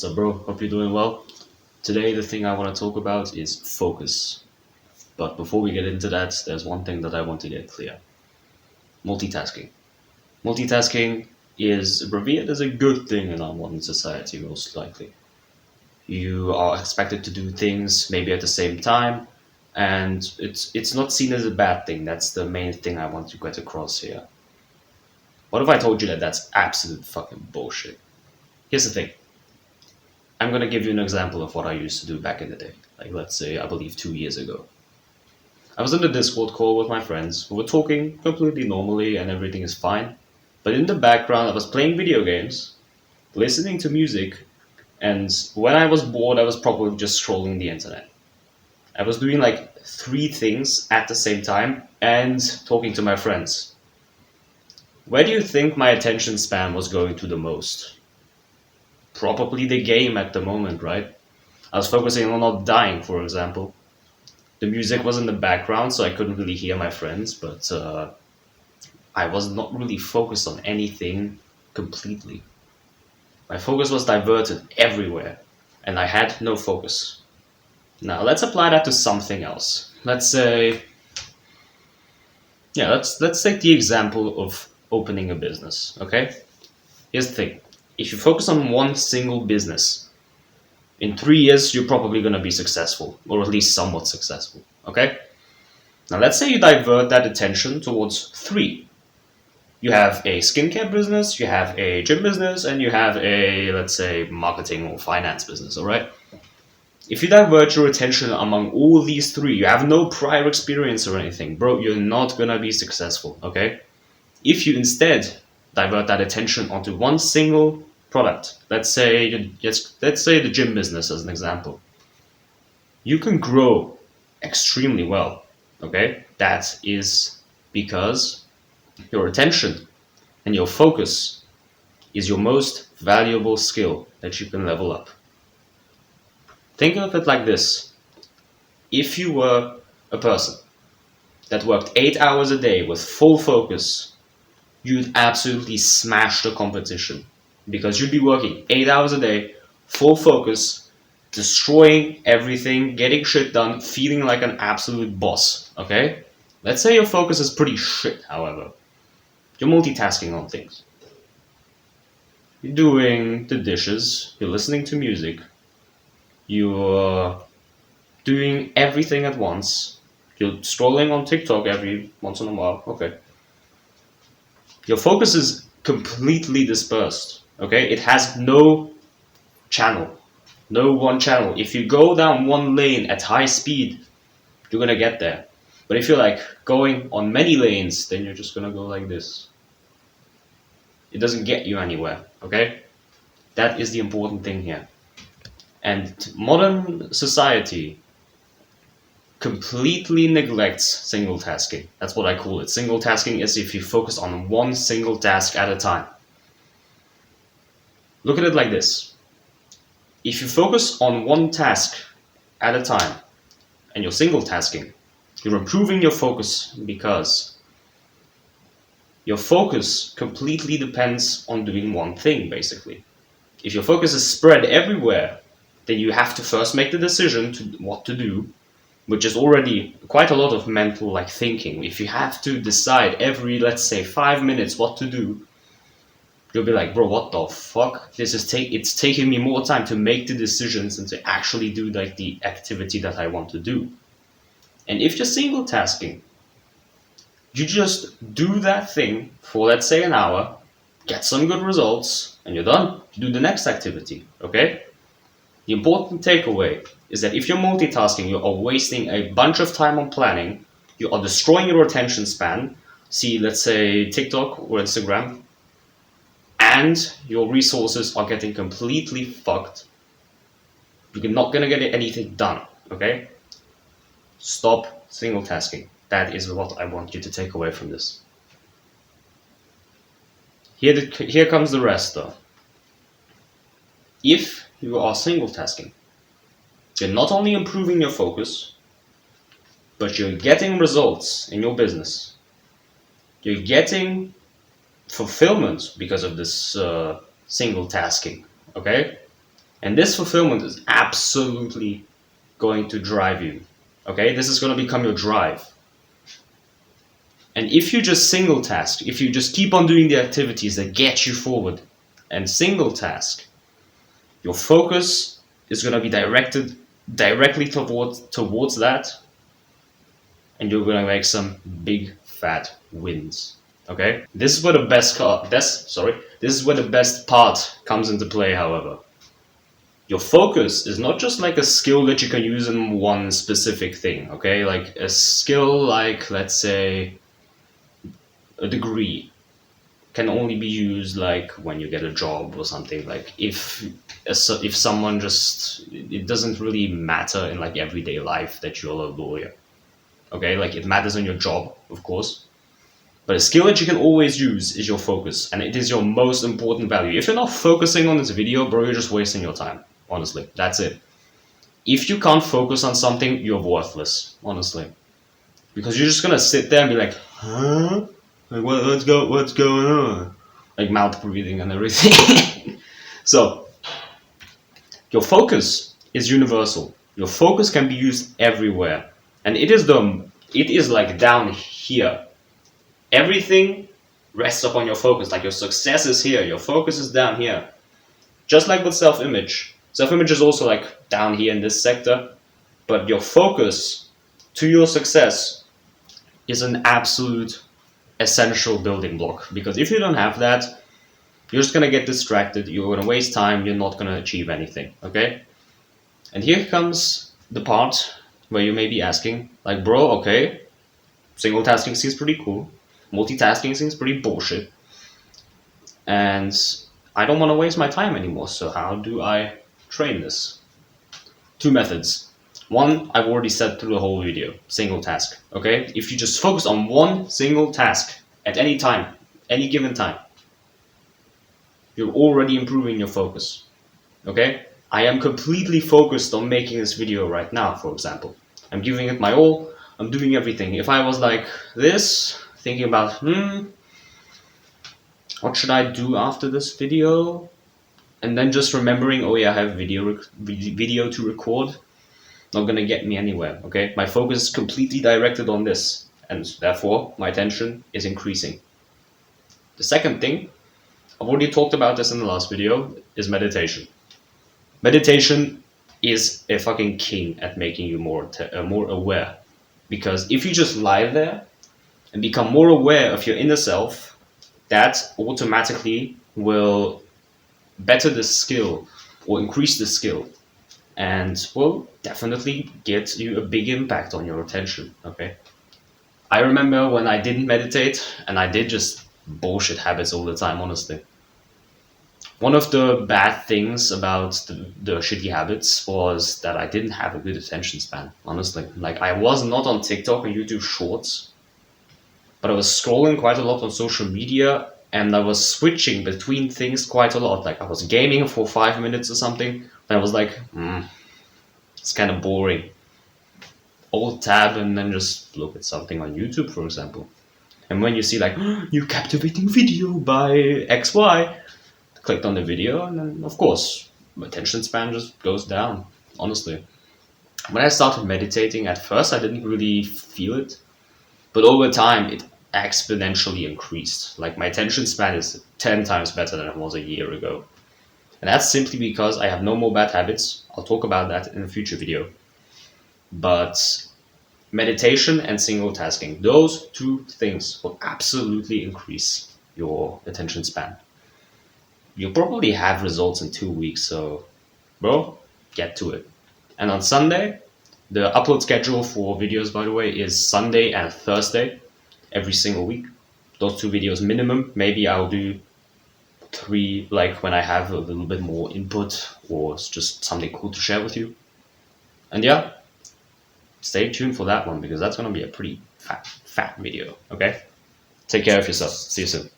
What's up, bro? Hope you're doing well. Today, the thing I want to talk about is focus. But before we get into that, there's one thing that I want to get clear: multitasking. Multitasking is revered as a good thing in our modern society, most likely. You are expected to do things maybe at the same time, and it's not seen as a bad thing. That's the main thing I want to get across here. What if I told you that that's absolute fucking bullshit? Here's the thing. I'm going to give you an example of what I used to do back in the day. Like, let's say, I believe 2 years ago. I was in the Discord call with my friends. We were talking completely normally and everything is fine. But in the background, I was playing video games, listening to music, and when I was bored, I was probably just scrolling the internet. I was doing like three things at the same time and talking to my friends. Where do you think my attention span was going to the most? Probably the game at the moment, right? I was focusing on not dying, for example. The music was in the background, so I couldn't really hear my friends, but I was not really focused on anything completely. My focus was diverted everywhere, and I had no focus. Now let's apply that to something else. Let's say, let's take the example of opening a business. Okay, here's the thing: if you focus on one single business, in 3 years, you're probably going to be successful, or at least somewhat successful. Okay? Now, let's say you divert that attention towards three. You have a skincare business, you have a gym business, and you have a, let's say, marketing or finance business, all right? If you divert your attention among all these three, you have no prior experience or anything, bro, you're not going to be successful, okay? If you instead divert that attention onto one single product, let's say the gym business as an example, you can grow extremely well. Okay, that is because your attention and your focus is your most valuable skill that you can level up. Think of it like this: if you were a person that worked 8 hours a day with full focus, you'd absolutely smash the competition, because you'd be working 8 hours a day, full focus, destroying everything, getting shit done, feeling like an absolute boss. Okay? Let's say your focus is pretty shit, however. You're multitasking on things. You're doing the dishes, you're listening to music, you're doing everything at once, you're scrolling on TikTok every once in a while. Okay. Your focus is completely dispersed. Okay? It has no channel. No one channel. If you go down one lane at high speed, you're gonna get there. But if you're like going on many lanes, then you're just gonna go like this. It doesn't get you anywhere, okay? That is the important thing here. And modern society completely neglects single tasking. That's what I call it. Single tasking is if you focus on one single task at a time. Look at it like this: if you focus on one task at a time and you're single tasking, you're improving your focus, because your focus completely depends on doing one thing, basically. If your focus is spread everywhere, then you have to first make the decision to what to do, which is already quite a lot of mental thinking. If you have to decide every, let's say, 5 minutes what to do, you'll be like, bro, what the fuck? It's taking me more time to make the decisions than to actually do the activity that I want to do. And if you're single tasking, you just do that thing for, let's say, an hour, get some good results, and you're done. You do the next activity, okay? The important takeaway is that if you're multitasking, you are wasting a bunch of time on planning, you are destroying your attention span, see, let's say, TikTok or Instagram, and your resources are getting completely fucked. You're not gonna get anything done, okay? Stop single tasking. That is what I want you to take away from this. Here comes the rest, though. If you are single tasking, you're not only improving your focus, but you're getting results in your business. You're getting fulfillment because of this single tasking, okay? And this fulfillment is absolutely going to drive you. Okay, this is going to become your drive. And if you just single task, if you just keep on doing the activities that get you forward and single task, your focus is going to be directed directly towards that, and you're going to make some big fat wins. Okay, this is where the this is where the best part comes into play. However, your focus is not just like a skill that you can use in one specific thing. Okay, like a skill like, let's say, a degree can only be used like when you get a job or something. Like if someone just, it doesn't really matter in like everyday life that you're a lawyer. Okay, like it matters in your job, of course, but a skill that you can always use is your focus, and it is your most important value. If you're not focusing on this video, bro, you're just wasting your time. Honestly, that's it. If you can't focus on something, you're worthless, honestly, because you're just gonna sit there and be like, huh? Like what's going on? Like mouth breathing and everything. So your focus is universal. Your focus can be used everywhere, and it is like down here. Everything rests upon your focus. Like your success is here, your focus is down here. Just like with self-image. Self-image is also like down here in this sector, but your focus to your success is an absolute essential building block, because if you don't have that, you're just gonna get distracted, you're gonna waste time, you're not gonna achieve anything. Okay, and here comes the part where you may be asking, like, bro, okay, single tasking seems pretty cool, multitasking seems pretty bullshit, and I don't want to waste my time anymore, so how do I train this? Two methods. One, I've already said through the whole video, single task. Okay, if you just focus on one single task at any time, any given time, you're already improving your focus. Okay, I am completely focused on making this video right now, for example. I'm giving it my all, I'm doing everything. If I was like this, thinking about, what should I do after this video? And then just remembering, oh yeah, I have video to record, not gonna get me anywhere. Okay, my focus is completely directed on this, and therefore my attention is increasing. The second thing, I've already talked about this in the last video, is meditation. Meditation is a fucking king at making you more aware, because if you just lie there and become more aware of your inner self, that automatically will better the skill or increase the skill, and will definitely get you a big impact on your attention. Okay, I remember when I didn't meditate and I did just bullshit habits all the time, honestly. One of the bad things about the shitty habits was that I didn't have a good attention span, honestly. Like, I was not on TikTok or YouTube Shorts, but I was scrolling quite a lot on social media, and I was switching between things quite a lot. Like, I was gaming for 5 minutes or something, and I was like, it's kind of boring. Alt tab and then just look at something on YouTube, for example. And when you see like, new captivating video by XY, clicked on the video, and then of course, my attention span just goes down, honestly. When I started meditating, at first I didn't really feel it, but over time it exponentially increased. Like, my attention span is 10 times better than it was a year ago. And that's simply because I have no more bad habits. I'll talk about that in a future video. But meditation and single tasking, those two things will absolutely increase your attention span. You'll probably have results in 2 weeks, so bro, get to it. And on Sunday, the upload schedule for videos, by the way, is Sunday and Thursday every single week. Those two videos minimum. Maybe I'll do 3, like when I have a little bit more input or it's just something cool to share with you. And yeah, stay tuned for that one, because that's going to be a pretty fat video. Okay, take care of yourself. See you soon.